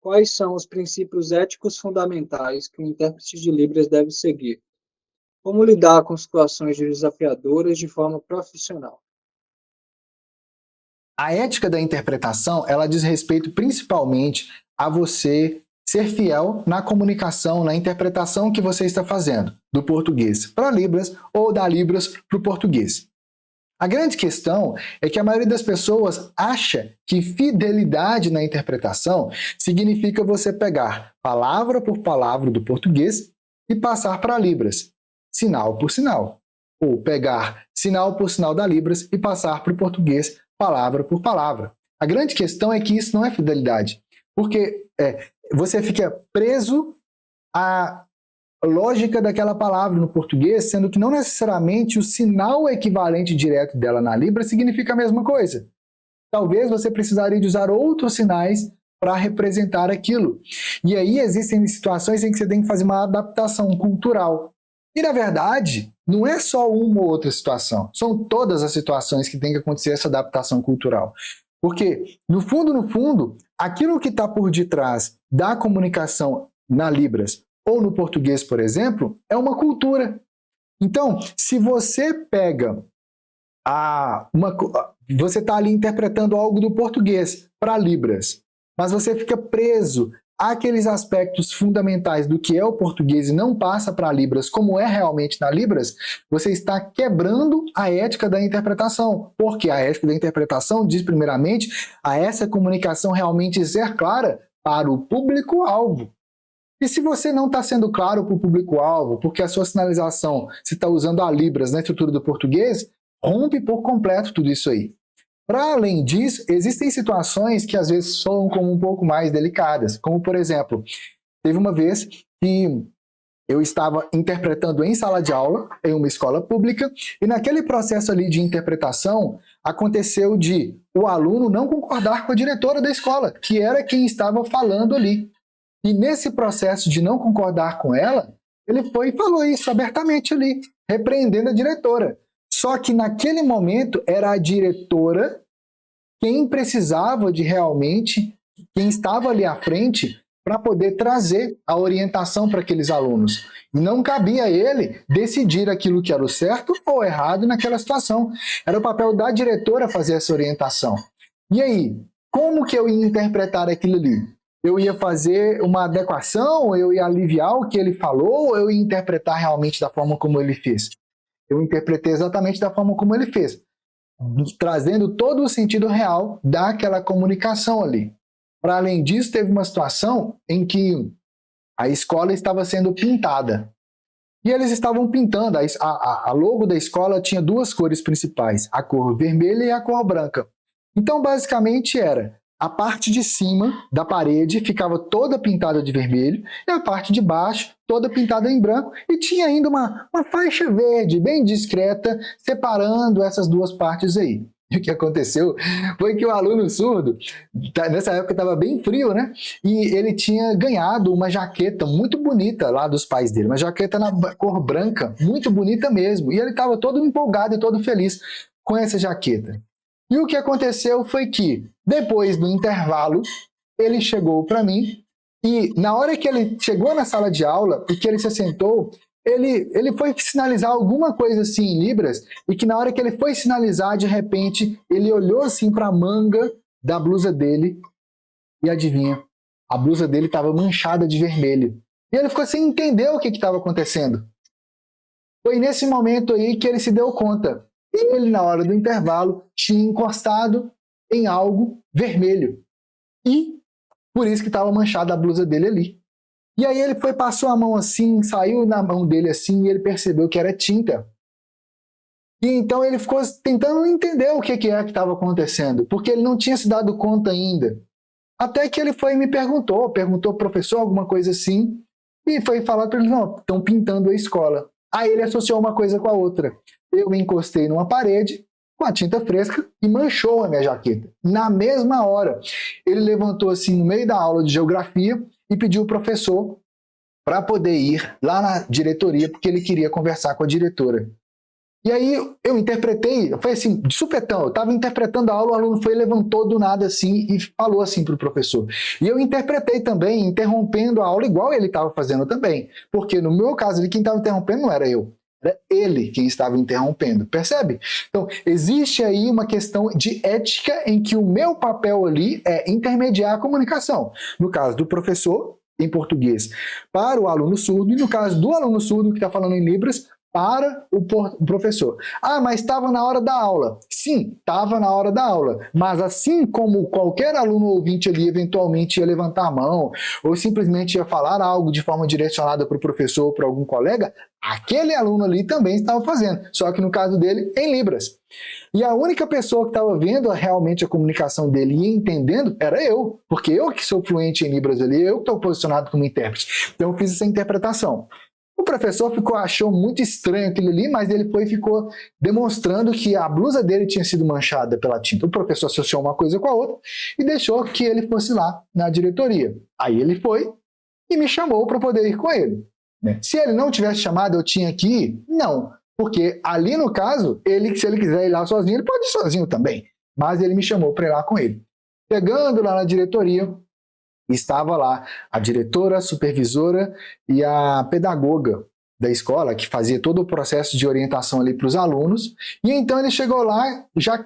Quais são os princípios éticos fundamentais que o intérprete de Libras deve seguir? Como lidar com situações desafiadoras de forma profissional? A ética da interpretação, ela diz respeito principalmente a você ser fiel na comunicação, na interpretação que você está fazendo, do português para Libras ou da Libras para o português. A grande questão é que a maioria das pessoas acha que fidelidade na interpretação significa você pegar palavra por palavra do português e passar para Libras, sinal por sinal. Ou pegar sinal por sinal da Libras e passar para o português, palavra por palavra. A grande questão é que isso não é fidelidade, porque você fica preso à lógica daquela palavra no português, sendo que não necessariamente o sinal equivalente direto dela na Libra significa a mesma coisa. Talvez você precisaria de usar outros sinais para representar aquilo. E aí existem situações em que você tem que fazer uma adaptação cultural. E, na verdade, não é só uma ou outra situação. São todas as situações que tem que acontecer essa adaptação cultural. Porque, no fundo, aquilo que está por detrás da comunicação na Libras ou no português, por exemplo, é uma cultura. Então, se você pega você está ali interpretando algo do português para Libras, mas você fica preso àqueles aspectos fundamentais do que é o português e não passa para Libras como é realmente na Libras, você está quebrando a ética da interpretação, porque a ética da interpretação diz primeiramente a essa comunicação realmente ser clara para o público-alvo. E se você não está sendo claro para o público-alvo, porque a sua sinalização, se está usando a Libras na estrutura do português, rompe por completo tudo isso aí. Para além disso, existem situações que às vezes soam como um pouco mais delicadas, como por exemplo, teve uma vez que eu estava interpretando em sala de aula, em uma escola pública, e naquele processo ali de interpretação, aconteceu de o aluno não concordar com a diretora da escola, que era quem estava falando ali. E nesse processo de não concordar com ela, ele foi e falou isso abertamente ali, repreendendo a diretora. Só que naquele momento era a diretora quem precisava de realmente, quem estava ali à frente para poder trazer a orientação para aqueles alunos. E não cabia a ele decidir aquilo que era o certo ou errado naquela situação. Era o papel da diretora fazer essa orientação. E aí, como que eu ia interpretar aquilo ali? Eu ia fazer uma adequação, eu ia aliviar o que ele falou, ou eu ia interpretar realmente da forma como ele fez? Eu interpretei exatamente da forma como ele fez, trazendo todo o sentido real daquela comunicação ali. Para além disso, teve uma situação em que a escola estava sendo pintada. E eles estavam pintando, a logo da escola tinha duas cores principais, a cor vermelha e a cor branca. Então, basicamente, era a parte de cima da parede ficava toda pintada de vermelho e a parte de baixo toda pintada em branco e tinha ainda uma faixa verde bem discreta separando essas duas partes aí. E o que aconteceu foi que o aluno surdo, nessa época estava bem frio, né? E ele tinha ganhado uma jaqueta muito bonita lá dos pais dele, uma jaqueta na cor branca, muito bonita mesmo. E ele estava todo empolgado e todo feliz com essa jaqueta. E o que aconteceu foi que, depois do intervalo, ele chegou para mim e na hora que ele chegou na sala de aula e que ele se sentou, ele foi sinalizar alguma coisa assim em Libras e que na hora que ele foi sinalizar, de repente, ele olhou assim para a manga da blusa dele e adivinha, a blusa dele estava manchada de vermelho. E ele ficou sem entender o que estava acontecendo. Foi nesse momento aí que ele se deu conta. Ele, na hora do intervalo, tinha encostado em algo vermelho. E por isso que estava manchada a blusa dele ali. E aí ele foi, passou a mão assim, saiu na mão dele assim, e ele percebeu que era tinta. E então ele ficou tentando entender o que é que estava acontecendo, porque ele não tinha se dado conta ainda. Até que ele foi e me perguntou ao professor alguma coisa assim, e foi falar para ele, não, estão pintando a escola. Aí ele associou uma coisa com a outra. Eu me encostei numa parede com a tinta fresca e manchou a minha jaqueta. Na mesma hora, ele levantou assim no meio da aula de geografia e pediu ao professor para poder ir lá na diretoria, porque ele queria conversar com a diretora. E aí eu interpretei, foi assim, de supetão, eu estava interpretando a aula, o aluno foi, levantou do nada assim e falou assim para o professor. E eu interpretei também, interrompendo a aula igual ele estava fazendo também. Porque no meu caso ali, quem estava interrompendo não era eu, era ele quem estava interrompendo, percebe? Então, existe aí uma questão de ética em que o meu papel ali é intermediar a comunicação. No caso do professor, em português, para o aluno surdo, e no caso do aluno surdo que está falando em Libras, para o professor. Ah, mas estava na hora da aula. Sim, estava na hora da aula. Mas assim como qualquer aluno ouvinte ali eventualmente ia levantar a mão ou simplesmente ia falar algo de forma direcionada para o professor ou para algum colega, aquele aluno ali também estava fazendo. Só que no caso dele, em Libras. E a única pessoa que estava vendo realmente a comunicação dele e entendendo era eu. Porque eu que sou fluente em Libras ali, eu que estou posicionado como intérprete. Então eu fiz essa interpretação. O professor achou muito estranho aquilo ali, mas ele ficou demonstrando que a blusa dele tinha sido manchada pela tinta. O professor associou uma coisa com a outra e deixou que ele fosse lá na diretoria. Aí ele foi e me chamou para poder ir com ele. Se ele não tivesse chamado, eu tinha que ir? Não, porque ali no caso, se ele quiser ir lá sozinho, ele pode ir sozinho também. Mas ele me chamou para ir lá com ele. Chegando lá na diretoria, estava lá a diretora, a supervisora e a pedagoga da escola, que fazia todo o processo de orientação ali para os alunos, e então ele chegou lá já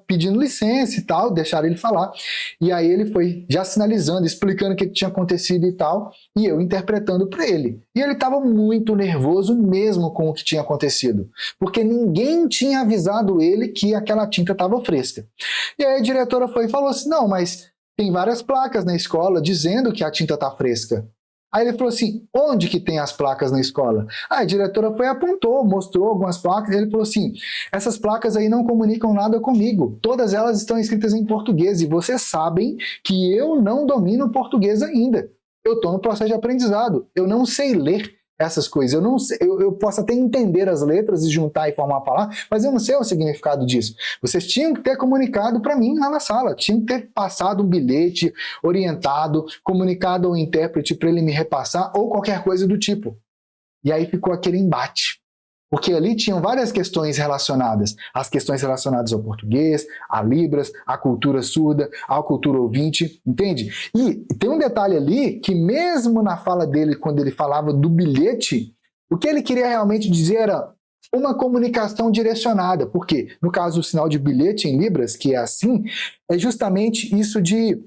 pedindo licença e tal, deixaram ele falar, e aí ele foi já sinalizando, explicando o que tinha acontecido e tal, e eu interpretando para ele. E ele estava muito nervoso mesmo com o que tinha acontecido, porque ninguém tinha avisado ele que aquela tinta estava fresca. E aí a diretora foi e falou assim, não, mas tem várias placas na escola dizendo que a tinta está fresca. Aí ele falou assim, onde que tem as placas na escola? Aí a diretora foi e apontou, mostrou algumas placas, e ele falou assim, essas placas aí não comunicam nada comigo, todas elas estão escritas em português, e vocês sabem que eu não domino português ainda. Eu estou no processo de aprendizado, eu não sei ler essas coisas, eu posso até entender as letras e juntar e formar a palavra, mas eu não sei o significado disso. Vocês tinham que ter comunicado para mim lá na sala, tinham que ter passado um bilhete, orientado, comunicado ao intérprete para ele me repassar ou qualquer coisa do tipo. E aí ficou aquele embate. Porque ali tinham várias questões relacionadas. As questões relacionadas ao português, a Libras, à cultura surda, à cultura ouvinte, entende? E tem um detalhe ali que mesmo na fala dele, quando ele falava do bilhete, o que ele queria realmente dizer era uma comunicação direcionada. Porque, no caso, o sinal de bilhete em Libras, que é assim, é justamente isso de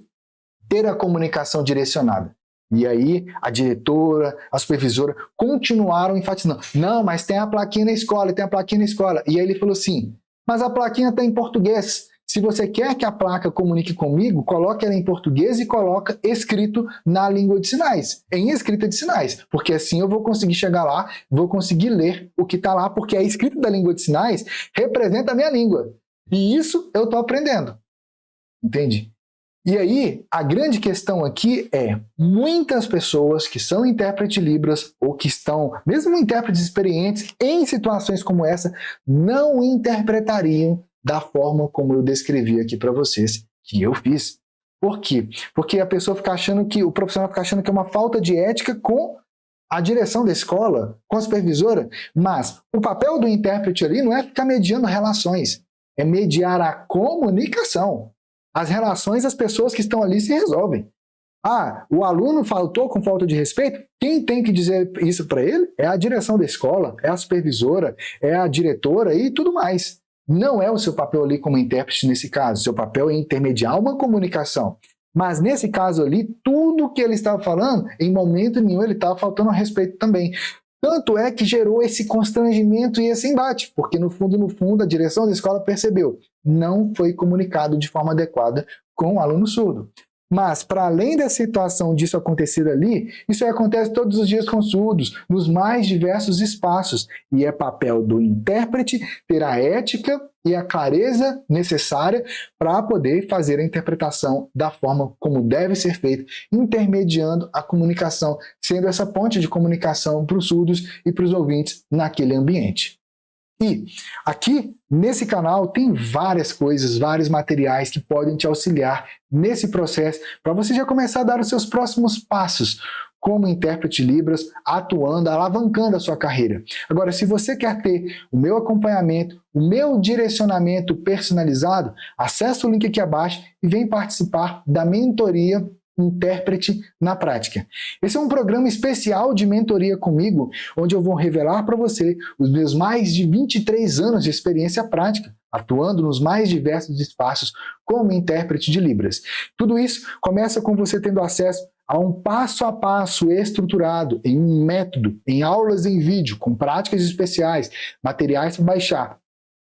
ter a comunicação direcionada. E aí a diretora, a supervisora continuaram enfatizando. Não, mas tem a plaquinha na escola, tem a plaquinha na escola. E aí ele falou assim, mas a plaquinha está em português. Se você quer que a placa comunique comigo, coloque ela em português e coloca escrito na língua de sinais, em escrita de sinais. Porque assim eu vou conseguir chegar lá, vou conseguir ler o que está lá, porque a escrita da língua de sinais representa a minha língua. E isso eu estou aprendendo. Entende? E aí, a grande questão aqui é, muitas pessoas que são intérpretes Libras ou que estão, mesmo intérpretes experientes, em situações como essa, não interpretariam da forma como eu descrevi aqui para vocês, que eu fiz. Por quê? Porque a pessoa fica achando que, o profissional fica achando que é uma falta de ética com a direção da escola, com a supervisora, mas o papel do intérprete ali não é ficar mediando relações, é mediar a comunicação. As relações das pessoas que estão ali se resolvem. Ah, o aluno faltou com falta de respeito? Quem tem que dizer isso para ele é a direção da escola, é a supervisora, é a diretora e tudo mais. Não é o seu papel ali como intérprete nesse caso. Seu papel é intermediar uma comunicação. Mas nesse caso ali, tudo que ele estava falando, em momento nenhum ele estava faltando ao respeito também. Tanto é que gerou esse constrangimento e esse embate, porque no fundo, a direção da escola percebeu, não foi comunicado de forma adequada com o aluno surdo. Mas, para além da situação disso acontecer ali, isso acontece todos os dias com surdos, nos mais diversos espaços, e é papel do intérprete ter a ética e a clareza necessária para poder fazer a interpretação da forma como deve ser feita, intermediando a comunicação, sendo essa ponte de comunicação para os surdos e para os ouvintes naquele ambiente. E aqui nesse canal tem várias coisas, vários materiais que podem te auxiliar nesse processo para você já começar a dar os seus próximos passos como intérprete de Libras, atuando, alavancando a sua carreira. Agora, se você quer ter o meu acompanhamento, o meu direcionamento personalizado, acesse o link aqui abaixo e vem participar da mentoria Intérprete na Prática. Esse é um programa especial de mentoria comigo, onde eu vou revelar para você os meus mais de 23 anos de experiência prática, atuando nos mais diversos espaços como intérprete de Libras. Tudo isso começa com você tendo acesso a um passo a passo estruturado, em um método, em aulas em vídeo, com práticas especiais, materiais para baixar,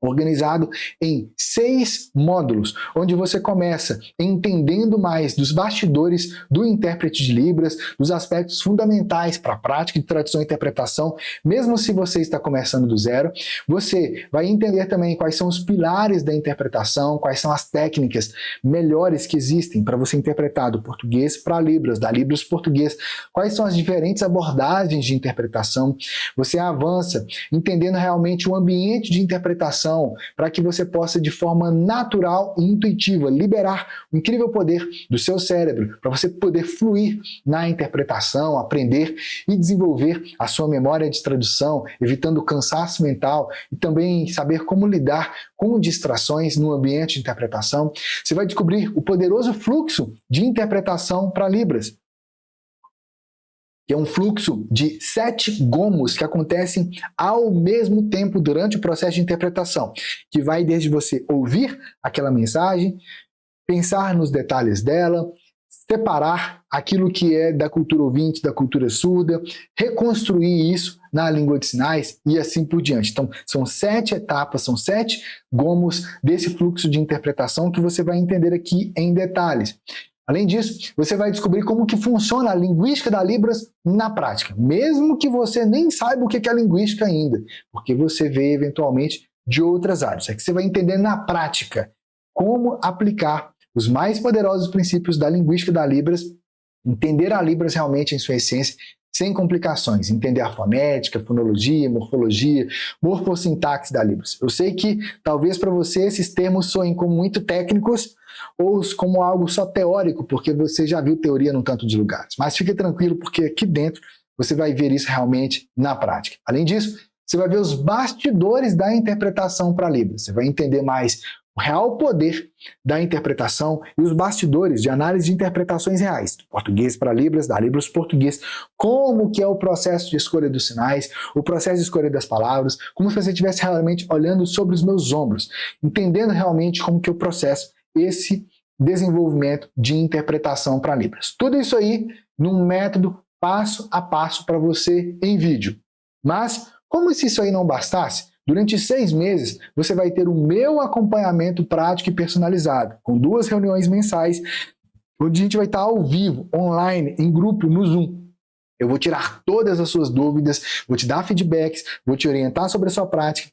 organizado em 6 módulos, onde você começa entendendo mais dos bastidores do intérprete de Libras, dos aspectos fundamentais para a prática de tradução e interpretação, mesmo se você está começando do zero. Você vai entender também quais são os pilares da interpretação, quais são as técnicas melhores que existem para você interpretar do português para Libras, da Libras para português, quais são as diferentes abordagens de interpretação. Você avança entendendo realmente o ambiente de interpretação, para que você possa, de forma natural e intuitiva, liberar o incrível poder do seu cérebro, para você poder fluir na interpretação, aprender e desenvolver a sua memória de tradução, evitando o cansaço mental e também saber como lidar com distrações no ambiente de interpretação. Você vai descobrir o poderoso fluxo de interpretação para Libras, que é um fluxo de 7 gomos que acontecem ao mesmo tempo durante o processo de interpretação, que vai desde você ouvir aquela mensagem, pensar nos detalhes dela, separar aquilo que é da cultura ouvinte, da cultura surda, reconstruir isso na língua de sinais e assim por diante. Então, são 7 etapas, são 7 gomos desse fluxo de interpretação que você vai entender aqui em detalhes. Além disso, você vai descobrir como que funciona a linguística da Libras na prática, mesmo que você nem saiba o que é linguística ainda, porque você vê eventualmente de outras áreas. É que você vai entender na prática como aplicar os mais poderosos princípios da linguística da Libras, entender a Libras realmente em sua essência, sem complicações, entender a fonética, fonologia, morfologia, morfossintaxe da Libras. Eu sei que talvez para você esses termos soem como muito técnicos, ou como algo só teórico, porque você já viu teoria num tanto de lugares. Mas fique tranquilo, porque aqui dentro você vai ver isso realmente na prática. Além disso, você vai ver os bastidores da interpretação para Libras. Você vai entender mais o real poder da interpretação e os bastidores de análise de interpretações reais, do português para Libras, da Libras para português, como que é o processo de escolha dos sinais, o processo de escolha das palavras, como se você estivesse realmente olhando sobre os meus ombros, entendendo realmente como que eu processo esse desenvolvimento de interpretação para Libras. Tudo isso aí num método passo a passo para você em vídeo. Mas, como se isso aí não bastasse, durante 6 meses você vai ter o meu acompanhamento prático e personalizado, com 2 reuniões mensais, onde a gente vai estar ao vivo, online, em grupo, no Zoom. Eu vou tirar todas as suas dúvidas, vou te dar feedbacks, vou te orientar sobre a sua prática,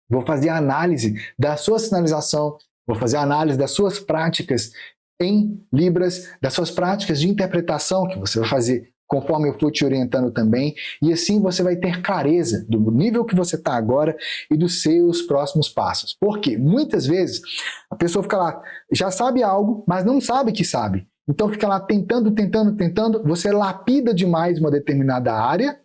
vou fazer a análise da sua sinalização, vou fazer a análise das suas práticas em Libras, das suas práticas de interpretação que você vai fazer conforme eu for te orientando também, e assim você vai ter clareza do nível que você está agora e dos seus próximos passos. Porque muitas vezes a pessoa fica lá, já sabe algo, mas não sabe que sabe. Então fica lá tentando, você lapida demais uma determinada área,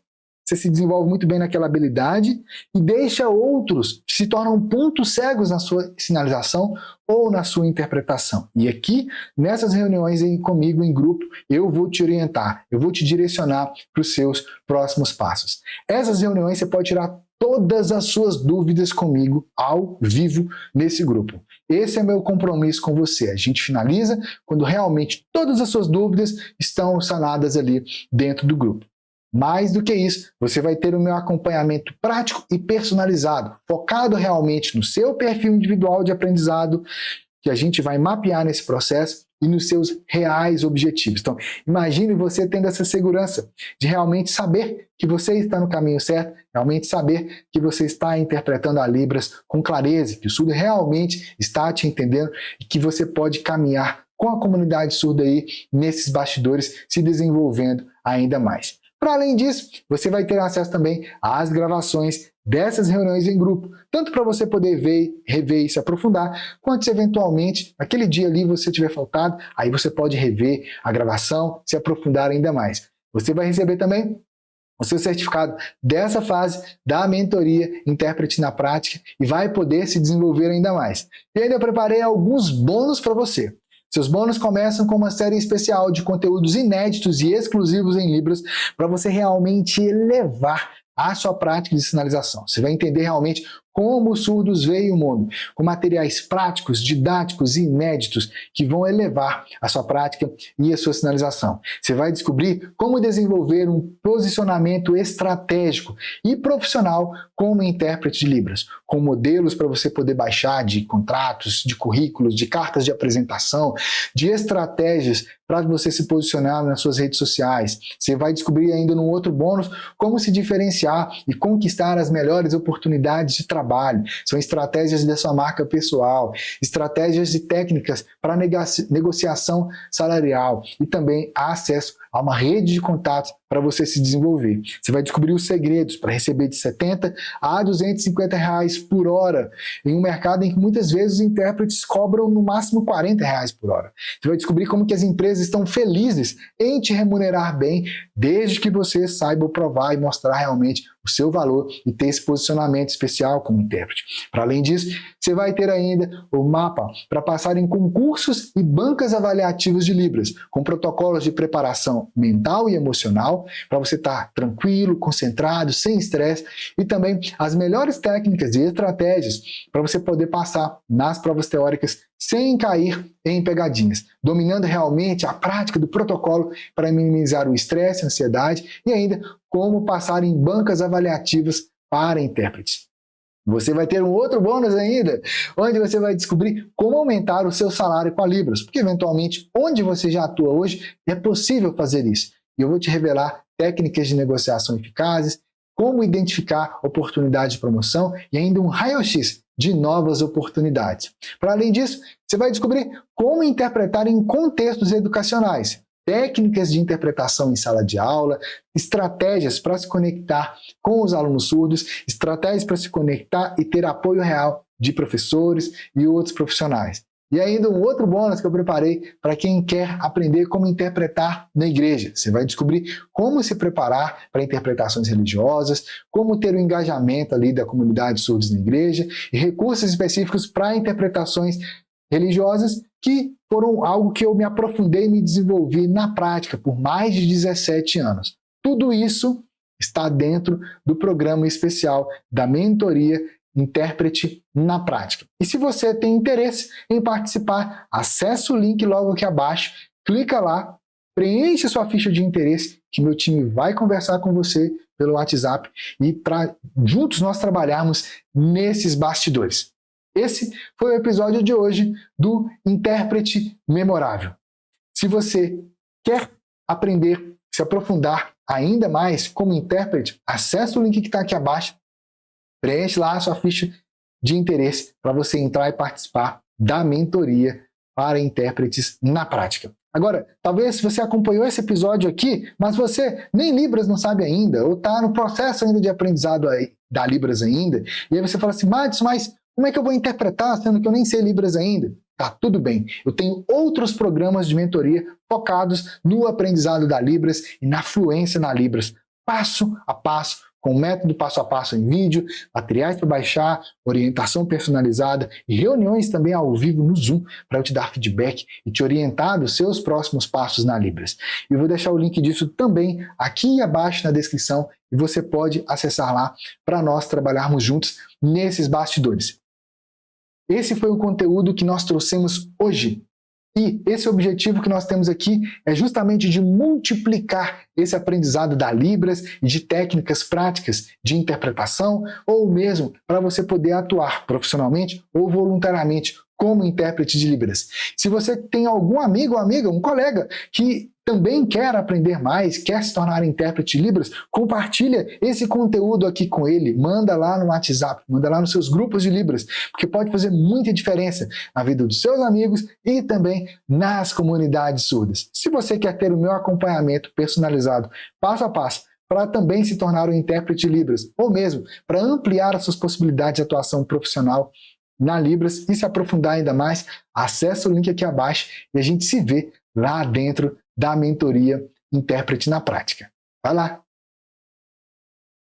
você se desenvolve muito bem naquela habilidade e deixa outros que se tornam pontos cegos na sua sinalização ou na sua interpretação. E aqui, nessas reuniões aí comigo em grupo, eu vou te orientar, eu vou te direcionar para os seus próximos passos. Essas reuniões você pode tirar todas as suas dúvidas comigo ao vivo nesse grupo. Esse é meu compromisso com você. A gente finaliza quando realmente todas as suas dúvidas estão sanadas ali dentro do grupo. Mais do que isso, você vai ter o meu acompanhamento prático e personalizado, focado realmente no seu perfil individual de aprendizado, que a gente vai mapear nesse processo e nos seus reais objetivos. Então, imagine você tendo essa segurança de realmente saber que você está no caminho certo, realmente saber que você está interpretando a Libras com clareza, que o surdo realmente está te entendendo e que você pode caminhar com a comunidade surda aí nesses bastidores, se desenvolvendo ainda mais. Para além disso, você vai ter acesso também às gravações dessas reuniões em grupo, tanto para você poder ver, rever e se aprofundar, quanto se eventualmente, naquele dia ali você tiver faltado, aí você pode rever a gravação, se aprofundar ainda mais. Você vai receber também o seu certificado dessa fase da mentoria Intérprete na Prática e vai poder se desenvolver ainda mais. E ainda eu preparei alguns bônus para você. Seus bônus começam com uma série especial de conteúdos inéditos e exclusivos em Libras para você realmente elevar a sua prática de sinalização. Você vai entender realmente como os surdos veem o mundo, com materiais práticos, didáticos e inéditos que vão elevar a sua prática e a sua sinalização. Você vai descobrir como desenvolver um posicionamento estratégico e profissional como intérprete de Libras, com modelos para você poder baixar de contratos, de currículos, de cartas de apresentação, de estratégias para você se posicionar nas suas redes sociais. Você vai descobrir ainda num outro bônus como se diferenciar e conquistar as melhores oportunidades de trabalho. São estratégias da sua marca pessoal, estratégias e técnicas para negociação salarial e também acesso a uma rede de contatos para você se desenvolver. Você vai descobrir os segredos para receber de R$70 a R$250 por hora em um mercado em que muitas vezes os intérpretes cobram no máximo R$40 por hora. Você vai descobrir como que as empresas estão felizes em te remunerar bem, desde que você saiba provar e mostrar realmente o seu valor e ter esse posicionamento especial como intérprete. Para além disso, você vai ter ainda o mapa para passar em concursos e bancas avaliativas de Libras, com protocolos de preparação mental e emocional, para você estar tranquilo, concentrado, sem estresse, e também as melhores técnicas e estratégias para você poder passar nas provas teóricas sem cair em pegadinhas, dominando realmente a prática do protocolo para minimizar o estresse, a ansiedade e ainda como passar em bancas avaliativas para intérpretes. Você vai ter um outro bônus ainda, onde você vai descobrir como aumentar o seu salário com a Libras, porque eventualmente onde você já atua hoje é possível fazer isso. E eu vou te revelar técnicas de negociação eficazes, como identificar oportunidades de promoção e ainda um raio-x de novas oportunidades. Para além disso, você vai descobrir como interpretar em contextos educacionais, técnicas de interpretação em sala de aula, estratégias para se conectar com os alunos surdos, estratégias para se conectar e ter apoio real de professores e outros profissionais. E ainda um outro bônus que eu preparei para quem quer aprender como interpretar na igreja. Você vai descobrir como se preparar para interpretações religiosas, como ter o engajamento ali da comunidade surdos na igreja e recursos específicos para interpretações religiosas que foram algo que eu me aprofundei e me desenvolvi na prática por mais de 17 anos. Tudo isso está dentro do programa especial da mentoria Intérprete na Prática. E se você tem interesse em participar, acesse o link logo aqui abaixo, clica lá, preenche sua ficha de interesse, que meu time vai conversar com você pelo WhatsApp e para juntos nós trabalharmos nesses bastidores. Esse foi o episódio de hoje do Intérprete Memorável. Se você quer aprender, se aprofundar ainda mais como intérprete, acesse o link que está aqui abaixo, preenche lá a sua ficha de interesse para você entrar e participar da mentoria para intérpretes na prática. Agora, talvez você acompanhou esse episódio aqui, mas você nem Libras não sabe ainda, ou está no processo ainda de aprendizado da Libras ainda, e aí você fala assim, Madison, mas como é que eu vou interpretar, sendo que eu nem sei Libras ainda? Tá, tudo bem. Eu tenho outros programas de mentoria focados no aprendizado da Libras e na fluência na Libras, passo a passo, com método passo a passo em vídeo, materiais para baixar, orientação personalizada e reuniões também ao vivo no Zoom para eu te dar feedback e te orientar dos seus próximos passos na Libras. E eu vou deixar o link disso também aqui abaixo na descrição e você pode acessar lá para nós trabalharmos juntos nesses bastidores. Esse foi o conteúdo que nós trouxemos hoje. E esse objetivo que nós temos aqui é justamente de multiplicar esse aprendizado da Libras e de técnicas práticas de interpretação, ou mesmo para você poder atuar profissionalmente ou voluntariamente como intérprete de Libras. Se você tem algum amigo ou amiga, um colega que também quer aprender mais, quer se tornar intérprete de Libras, compartilha esse conteúdo aqui com ele, manda lá no WhatsApp, manda lá nos seus grupos de Libras, porque pode fazer muita diferença na vida dos seus amigos e também nas comunidades surdas. Se você quer ter o meu acompanhamento personalizado, passo a passo, para também se tornar um intérprete de Libras, ou mesmo para ampliar as suas possibilidades de atuação profissional na Libras e se aprofundar ainda mais, acesse o link aqui abaixo e a gente se vê lá dentro da mentoria intérprete na prática. Vai lá!